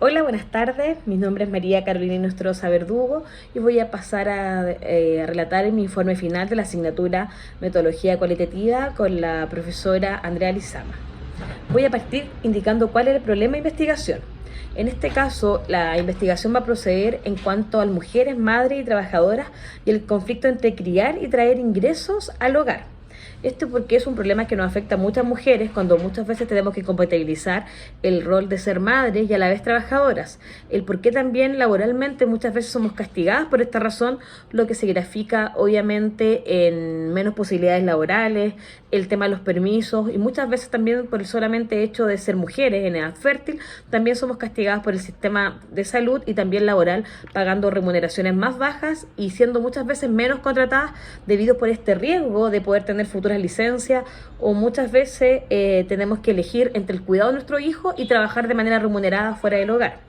Hola, buenas tardes. Mi nombre es María Carolina Nostroza Verdugo y voy a pasar a relatar mi informe final de la asignatura Metodología Cualitativa con la profesora Andrea Lizama. Voy a partir indicando cuál es el problema de investigación. En este caso, la investigación va a proceder en cuanto a mujeres, madres y trabajadoras y el conflicto entre criar y traer ingresos al hogar. Esto porque es un problema que nos afecta a muchas mujeres cuando muchas veces tenemos que compatibilizar el rol de ser madres y a la vez trabajadoras. El por qué también laboralmente muchas veces somos castigadas por esta razón, lo que se grafica obviamente en menos posibilidades laborales, el tema de los permisos y muchas veces también por el solamente hecho de ser mujeres en edad fértil, también somos castigadas por el sistema de salud y también laboral, pagando remuneraciones más bajas y siendo muchas veces menos contratadas debido por este riesgo de poder tener futuras licencias o muchas veces tenemos que elegir entre el cuidado de nuestro hijo y trabajar de manera remunerada fuera del hogar.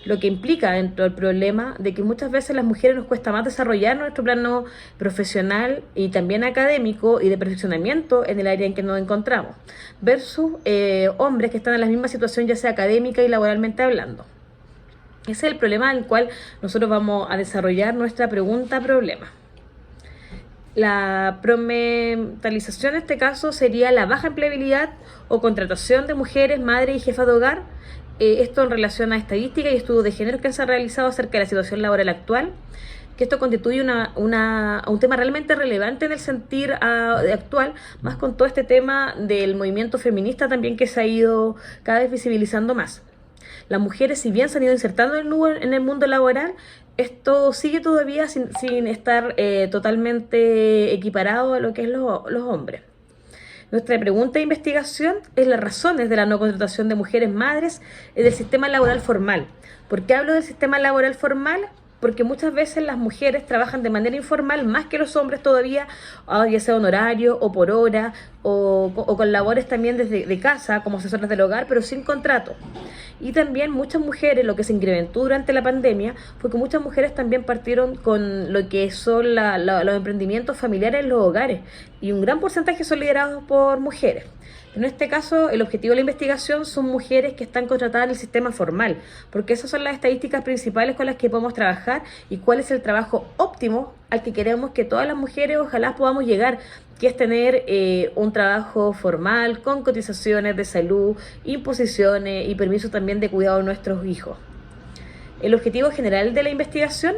Lo que implica dentro del problema de que muchas veces a las mujeres nos cuesta más desarrollar nuestro plano profesional y también académico y de perfeccionamiento en el área en que nos encontramos, versus hombres que están en la misma situación ya sea académica y laboralmente hablando. Ese es el problema en el cual nosotros vamos a desarrollar nuestra pregunta-problema. La prometalización en este caso sería la baja empleabilidad o contratación de mujeres, madres y jefas de hogar. Esto en relación a estadísticas y estudios de género que se han realizado acerca de la situación laboral actual, que esto constituye un tema realmente relevante en el sentir actual, más con todo este tema del movimiento feminista también que se ha ido cada vez visibilizando más. Las mujeres, si bien se han ido insertando en el mundo laboral, esto sigue todavía sin estar totalmente equiparado a lo que es los hombres. Nuestra pregunta de investigación es las razones de la no contratación de mujeres madres del sistema laboral formal. ¿Por qué hablo del sistema laboral formal? Porque muchas veces las mujeres trabajan de manera informal más que los hombres todavía, ya sea honorario o por hora, o con labores también desde de casa, como asesoras del hogar, pero sin contrato. Y también muchas mujeres, lo que se incrementó durante la pandemia, fue que muchas mujeres también partieron con lo que son los emprendimientos familiares en los hogares, y un gran porcentaje son liderados por mujeres. En este caso, el objetivo de la investigación son mujeres que están contratadas en el sistema formal, porque esas son las estadísticas principales con las que podemos trabajar y cuál es el trabajo óptimo al que queremos que todas las mujeres ojalá podamos llegar, que es tener un trabajo formal con cotizaciones de salud, imposiciones y permisos también de cuidado de nuestros hijos. El objetivo general de la investigación: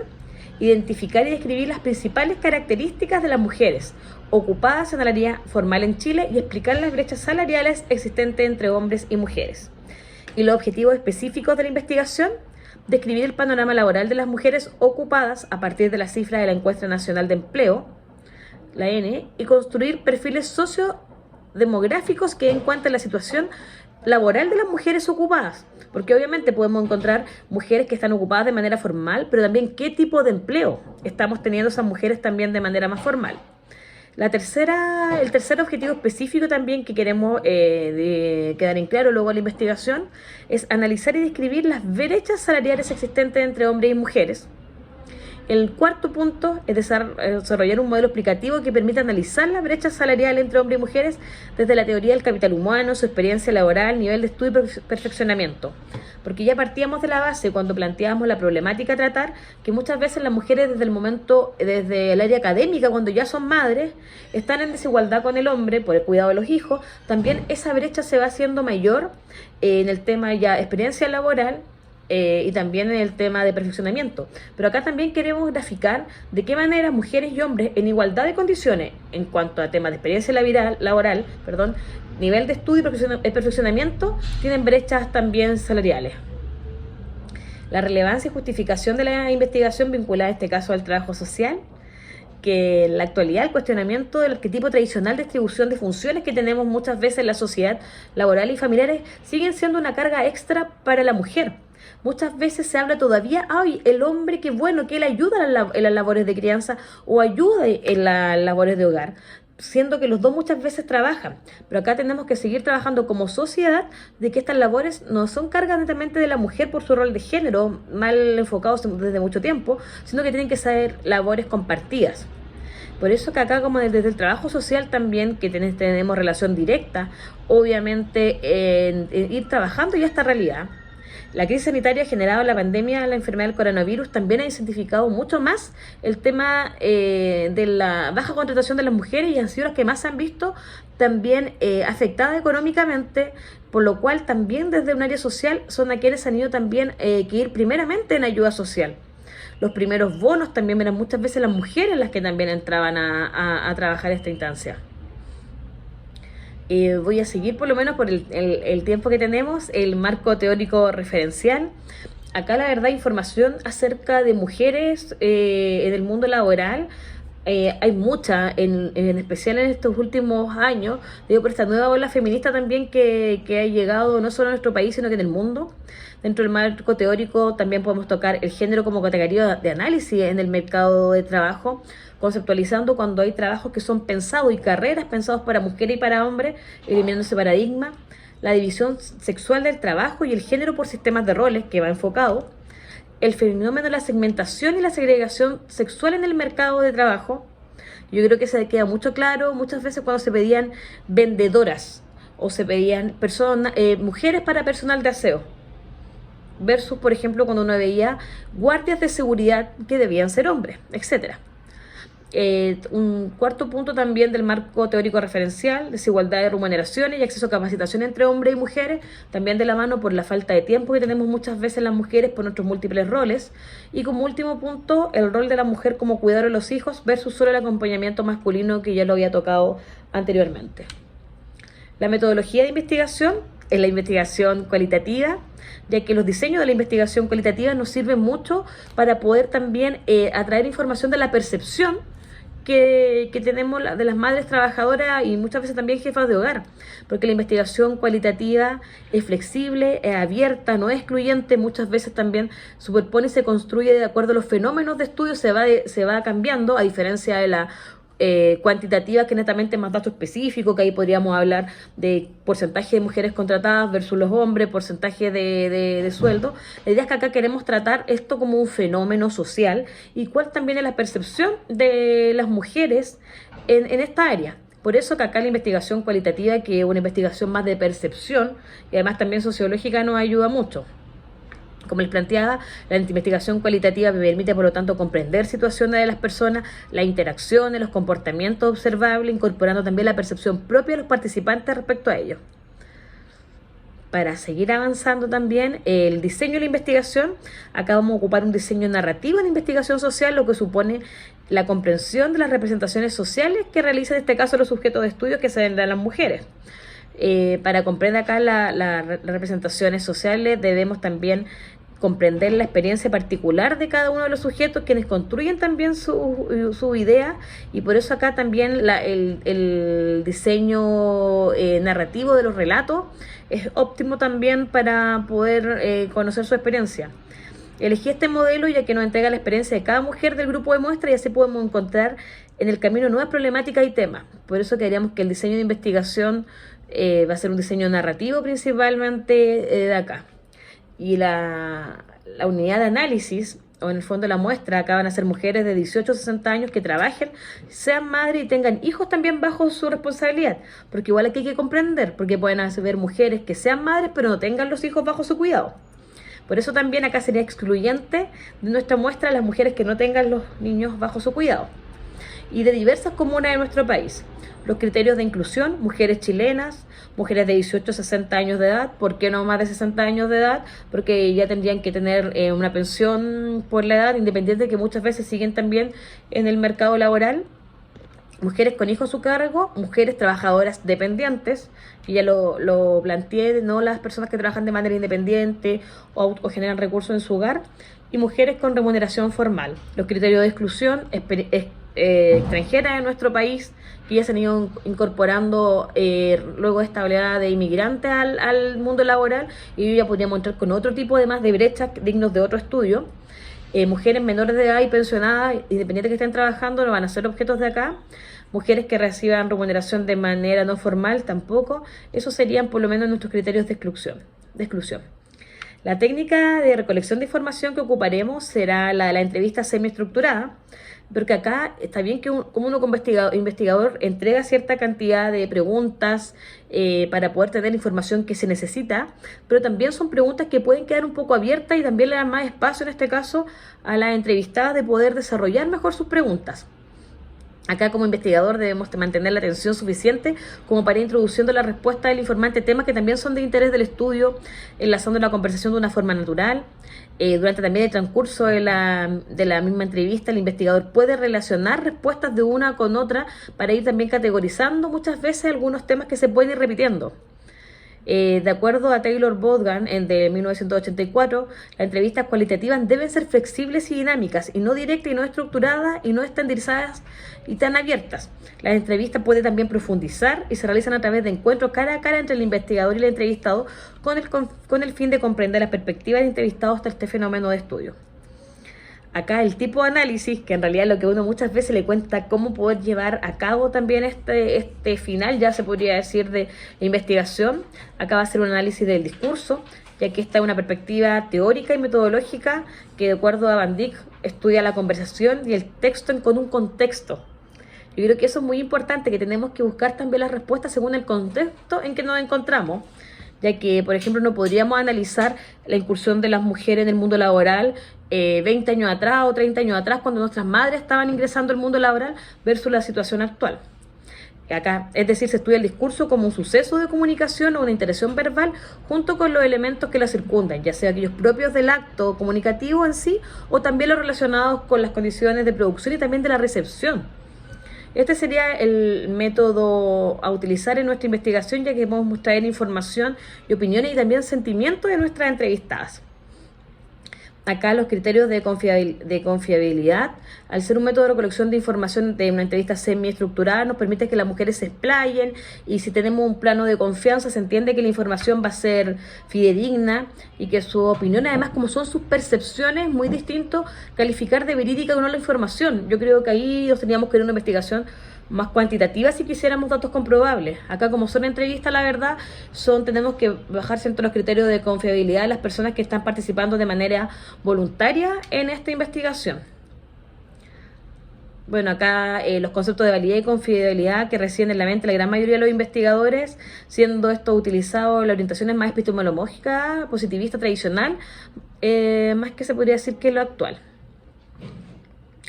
identificar y describir las principales características de las mujeres ocupadas en el área formal en Chile y explicar las brechas salariales existentes entre hombres y mujeres. Y los objetivos específicos de la investigación: describir el panorama laboral de las mujeres ocupadas a partir de las cifras de la Encuesta Nacional de Empleo, la N, y construir perfiles sociodemográficos que den cuenta de la situación laboral de las mujeres ocupadas, porque obviamente podemos encontrar mujeres que están ocupadas de manera formal, pero también qué tipo de empleo estamos teniendo esas mujeres también de manera más formal. El tercer objetivo específico también que queremos quedar en claro luego de la investigación es analizar y describir las brechas salariales existentes entre hombres y mujeres. El cuarto punto es desarrollar un modelo explicativo que permita analizar la brecha salarial entre hombres y mujeres desde la teoría del capital humano, su experiencia laboral, nivel de estudio y perfeccionamiento. Porque ya partíamos de la base cuando planteábamos la problemática a tratar, que muchas veces las mujeres desde el área académica, cuando ya son madres, están en desigualdad con el hombre por el cuidado de los hijos. También esa brecha se va haciendo mayor en el tema ya experiencia laboral, y también en el tema de perfeccionamiento. Pero acá también queremos graficar de qué manera mujeres y hombres en igualdad de condiciones en cuanto a temas de experiencia laboral, nivel de estudio y perfeccionamiento, tienen brechas también salariales. La relevancia y justificación de la investigación vinculada en este caso al trabajo social, que en la actualidad el cuestionamiento del arquetipo tradicional de distribución de funciones que tenemos muchas veces en la sociedad laboral y familiares siguen siendo una carga extra para la mujer. Muchas veces se habla todavía, el hombre, qué bueno, que él ayuda en las labores de crianza o ayuda en las labores de hogar, siendo que los dos muchas veces trabajan. Pero acá tenemos que seguir trabajando como sociedad de que estas labores no son cargas netamente de la mujer por su rol de género, mal enfocados desde mucho tiempo, sino que tienen que ser labores compartidas. Por eso que acá, como desde el trabajo social también, que tenemos relación directa, obviamente, en ir trabajando ya esta realidad. La crisis sanitaria generada por la pandemia de la enfermedad del coronavirus también ha incentificado mucho más el tema de la baja contratación de las mujeres y han sido las que más se han visto también afectadas económicamente, por lo cual también desde un área social son a quienes han ido también que ir primeramente en ayuda social. Los primeros bonos también eran muchas veces las mujeres las que también entraban a trabajar esta instancia. Voy a seguir por lo menos por el tiempo que tenemos, el marco teórico referencial. Acá la verdad información acerca de mujeres en el mundo laboral hay mucha, en especial en estos últimos años, digo, por esta nueva ola feminista también que ha llegado no solo a nuestro país, sino que en el mundo. Dentro del marco teórico también podemos tocar el género como categoría de análisis en el mercado de trabajo, conceptualizando cuando hay trabajos que son pensados y carreras pensados para mujeres y para hombres, eliminando ese paradigma, la división sexual del trabajo y el género por sistemas de roles que va enfocado, el fenómeno de la segmentación y la segregación sexual en el mercado de trabajo. Yo creo que se queda mucho claro muchas veces cuando se pedían vendedoras o se pedían personas, mujeres para personal de aseo, versus, por ejemplo, cuando uno veía guardias de seguridad que debían ser hombres, etcétera. Un cuarto punto también del marco teórico referencial, desigualdad de remuneraciones y acceso a capacitación entre hombres y mujeres, también de la mano por la falta de tiempo que tenemos muchas veces las mujeres por nuestros múltiples roles. Y como último punto, el rol de la mujer como cuidadora de los hijos versus solo el acompañamiento masculino, que ya lo había tocado anteriormente. La metodología de investigación es la investigación cualitativa, ya que los diseños de la investigación cualitativa nos sirven mucho para poder también atraer información de la percepción que tenemos de las madres trabajadoras y muchas veces también jefas de hogar, porque la investigación cualitativa es flexible, es abierta, no es excluyente, muchas veces también superpone y se construye de acuerdo a los fenómenos de estudio, se va cambiando, a diferencia de la cuantitativa, que netamente más datos específicos, que ahí podríamos hablar de porcentaje de mujeres contratadas versus los hombres, porcentaje de sueldo. La idea es que acá queremos tratar esto como un fenómeno social y cuál también es la percepción de las mujeres en esta área. Por eso que acá la investigación cualitativa, que es una investigación más de percepción y además también sociológica, nos ayuda mucho. Como les planteaba, la investigación cualitativa me permite, por lo tanto, comprender situaciones de las personas, las interacciones, los comportamientos observables, incorporando también la percepción propia de los participantes respecto a ellos. Para seguir avanzando también, el diseño de la investigación, acá vamos a ocupar un diseño narrativo en investigación social, lo que supone la comprensión de las representaciones sociales que realizan en este caso los sujetos de estudio, que se dan las mujeres. Para comprender acá las representaciones sociales debemos también comprender la experiencia particular de cada uno de los sujetos, quienes construyen también su idea, y por eso acá también el diseño narrativo de los relatos es óptimo también para poder conocer su experiencia. Elegí este modelo ya que nos entrega la experiencia de cada mujer del grupo de muestra y así podemos encontrar en el camino nuevas problemáticas y temas. Por eso queríamos que el diseño de investigación va a ser un diseño narrativo principalmente de acá. Y la unidad de análisis, o en el fondo la muestra, acá van a ser mujeres de 18 a 60 años que trabajen, sean madres y tengan hijos también bajo su responsabilidad, porque igual aquí hay que comprender, porque pueden haber mujeres que sean madres pero no tengan los hijos bajo su cuidado. Por eso también acá sería excluyente de nuestra muestra las mujeres que no tengan los niños bajo su cuidado. Y de diversas comunas de nuestro país. Los criterios de inclusión: mujeres chilenas, mujeres de 18 a 60 años de edad. ¿Por qué no más de 60 años de edad? Porque ya tendrían que tener una pensión por la edad, independiente, que muchas veces siguen también en el mercado laboral. Mujeres con hijos a su cargo, mujeres trabajadoras dependientes, que ya lo planteé, no las personas que trabajan de manera independiente o generan recursos en su hogar, y mujeres con remuneración formal. Los criterios de exclusión: extranjeras en nuestro país, que ya se han ido incorporando luego de esta oleada de inmigrantes al mundo laboral, y ya podríamos entrar con otro tipo de brechas dignos de otro estudio. Mujeres menores de edad y pensionadas, independientes que estén trabajando, no van a ser objetos de acá. Mujeres que reciban remuneración de manera no formal, tampoco. Esos serían por lo menos nuestros criterios de exclusión. La técnica de recolección de información que ocuparemos será la de la entrevista semiestructurada, porque acá está bien que como uno como investigador entrega cierta cantidad de preguntas para poder tener información que se necesita, pero también son preguntas que pueden quedar un poco abiertas y también le dan más espacio en este caso a la entrevistada de poder desarrollar mejor sus preguntas. Acá como investigador debemos mantener la atención suficiente como para ir introduciendo la respuesta del informante temas que también son de interés del estudio, enlazando la conversación de una forma natural. Durante también el transcurso de la misma entrevista, el investigador puede relacionar respuestas de una con otra para ir también categorizando muchas veces algunos temas que se pueden ir repitiendo. De acuerdo a Taylor Bowden de 1984, las entrevistas cualitativas deben ser flexibles y dinámicas, y no directas y no estructuradas y no estandarizadas y tan abiertas. Las entrevistas pueden también profundizar y se realizan a través de encuentros cara a cara entre el investigador y el entrevistado con el fin de comprender las perspectivas del entrevistado hasta este fenómeno de estudio. Acá el tipo de análisis, que en realidad lo que uno muchas veces le cuenta cómo poder llevar a cabo también este final, ya se podría decir, de la investigación. Acá va a ser un análisis del discurso, ya que esta es una perspectiva teórica y metodológica que, de acuerdo a Van Dijk, estudia la conversación y el texto con un contexto. Yo creo que eso es muy importante, que tenemos que buscar también las respuestas según el contexto en que nos encontramos, ya que, por ejemplo, no podríamos analizar la incursión de las mujeres en el mundo laboral 20 años atrás o 30 años atrás, cuando nuestras madres estaban ingresando al mundo laboral, versus la situación actual. Acá, es decir, se estudia el discurso como un suceso de comunicación o una interacción verbal junto con los elementos que la circundan, ya sea aquellos propios del acto comunicativo en sí o también los relacionados con las condiciones de producción y también de la recepción. Este sería el método a utilizar en nuestra investigación, ya que podemos traer información y opiniones y también sentimientos de nuestras entrevistadas. Acá los criterios de confiabilidad, al ser un método de recolección de información de una entrevista semiestructurada, nos permite que las mujeres se explayen, y si tenemos un plano de confianza se entiende que la información va a ser fidedigna y que su opinión, además como son sus percepciones, muy distinto calificar de verídica o no la información. Yo creo que ahí nos teníamos que ir a una investigación más cuantitativa si quisiéramos datos comprobables. Acá, como son entrevistas, la verdad, tenemos que bajar siempre los criterios de confiabilidad de las personas que están participando de manera voluntaria en esta investigación. Bueno, acá los conceptos de validez y confiabilidad que residen en la mente de la gran mayoría de los investigadores, siendo esto utilizado en la orientación más epistemológica, positivista, tradicional, más que se podría decir que lo actual.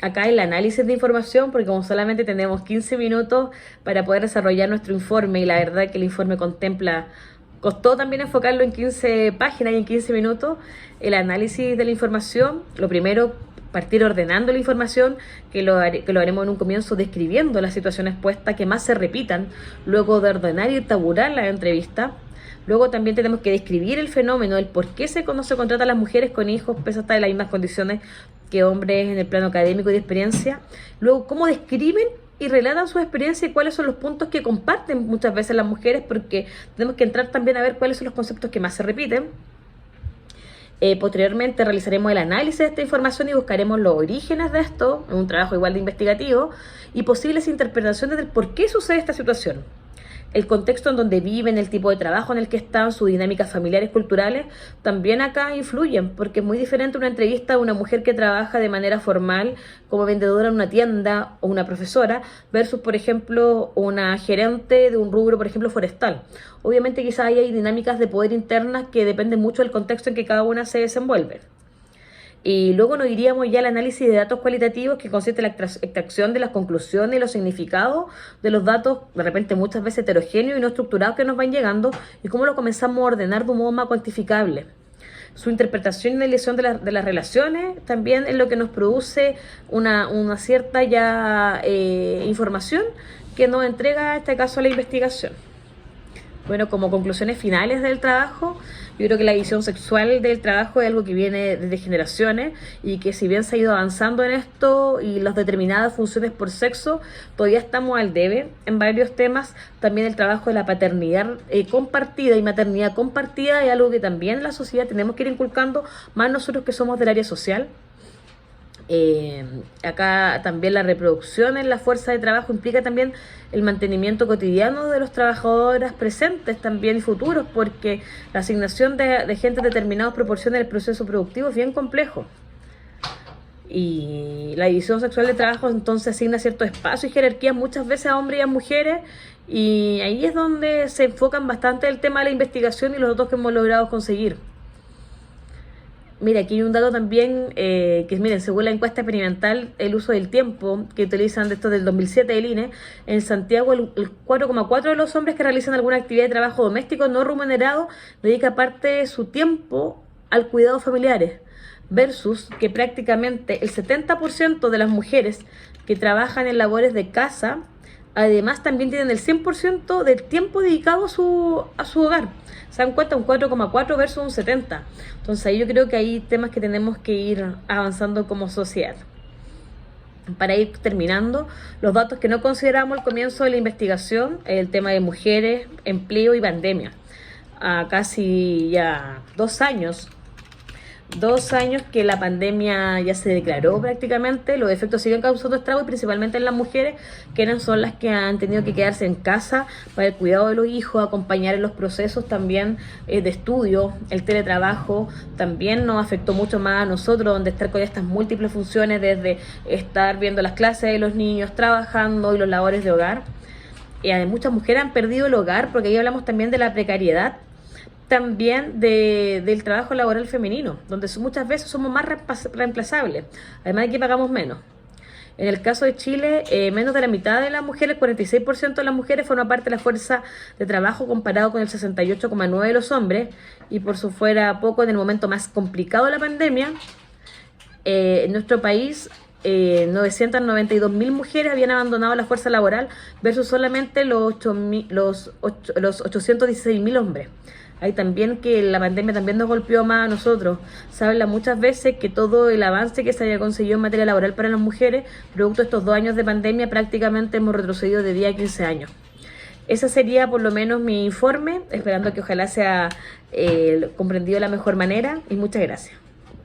Acá el análisis de información, porque como solamente tenemos 15 minutos para poder desarrollar nuestro informe, y la verdad que el informe costó también enfocarlo en 15 páginas y en 15 minutos, el análisis de la información, lo primero, partir ordenando la información, que lo haremos en un comienzo describiendo las situaciones expuestas que más se repitan, luego de ordenar y tabular la entrevista. Luego también tenemos que describir el fenómeno, el por qué no se contrata a las mujeres con hijos, pese a estar en las mismas condiciones que hombres en el plano académico y de experiencia. Luego, cómo describen y relatan su experiencia y cuáles son los puntos que comparten muchas veces las mujeres, porque tenemos que entrar también a ver cuáles son los conceptos que más se repiten. Posteriormente realizaremos el análisis de esta información y buscaremos los orígenes de esto, en un trabajo igual de investigativo, y posibles interpretaciones del por qué sucede esta situación. El contexto en donde viven, el tipo de trabajo en el que están, sus dinámicas familiares, culturales, también acá influyen, porque es muy diferente una entrevista a una mujer que trabaja de manera formal como vendedora en una tienda o una profesora versus, por ejemplo, una gerente de un rubro, por ejemplo, forestal. Obviamente quizás hay dinámicas de poder internas que dependen mucho del contexto en que cada una se desenvuelve. Y luego nos iríamos ya al análisis de datos cualitativos, que consiste en la extracción de las conclusiones y los significados de los datos, de repente muchas veces heterogéneos y no estructurados, que nos van llegando, y cómo lo comenzamos a ordenar de un modo más cuantificable. Su interpretación y elección de las relaciones también es lo que nos produce una cierta información que nos entrega, en este caso, la investigación. Bueno, como conclusiones finales del trabajo, yo creo que la visión sexual del trabajo es algo que viene desde generaciones, y que si bien se ha ido avanzando en esto y las determinadas funciones por sexo, todavía estamos al debe en varios temas. También el trabajo de la paternidad compartida y maternidad compartida es algo que también en la sociedad tenemos que ir inculcando, más nosotros que somos del área social. Acá también la reproducción en la fuerza de trabajo implica también el mantenimiento cotidiano de los trabajadoras presentes también y futuros, porque la asignación de gente en determinadas proporciones del proceso productivo es bien complejo. Y la división sexual de trabajo entonces asigna ciertos espacios y jerarquías muchas veces a hombres y a mujeres, y ahí es donde se enfocan bastante el tema de la investigación y los datos que hemos logrado conseguir. Mira, aquí hay un dato también que, miren, según la encuesta experimental, el uso del tiempo que utilizan de esto del 2007 del INE, en Santiago el 4,4% de los hombres que realizan alguna actividad de trabajo doméstico no remunerado dedica parte de su tiempo al cuidado familiares, versus que prácticamente el 70% de las mujeres que trabajan en labores de casa, además también tienen el 100% del tiempo dedicado a su hogar. Se dan cuenta, un 4,4 versus un 70. Entonces ahí yo creo que hay temas que tenemos que ir avanzando como sociedad. Para ir terminando, los datos que no consideramos al comienzo de la investigación, el tema de mujeres, empleo y pandemia. A casi ya 2 años que la pandemia ya se declaró prácticamente, los efectos siguen causando estragos y principalmente en las mujeres, que son las que han tenido que quedarse en casa para el cuidado de los hijos, acompañar en los procesos también de estudio. El teletrabajo también nos afectó mucho más a nosotros, donde estar con estas múltiples funciones, desde estar viendo las clases de los niños, trabajando y los labores de hogar. Muchas mujeres han perdido el hogar, porque ahí hablamos también de la precariedad, también del trabajo laboral femenino, donde muchas veces somos más reemplazables, además de que pagamos menos. En el caso de Chile, menos de la mitad de las mujeres, 46% de las mujeres, forman parte de la fuerza de trabajo, comparado con el 68,9% de los hombres, y por si fuera poco, en el momento más complicado de la pandemia, en nuestro país 992.000 mujeres habían abandonado la fuerza laboral versus solamente los 816.000 hombres. Hay también que la pandemia también nos golpeó más a nosotros. Se habla muchas veces que todo el avance que se haya conseguido en materia laboral para las mujeres, producto de estos 2 años de pandemia, prácticamente hemos retrocedido de 10 a 15 años. Ese sería por lo menos mi informe, esperando que ojalá sea comprendido de la mejor manera, y muchas gracias.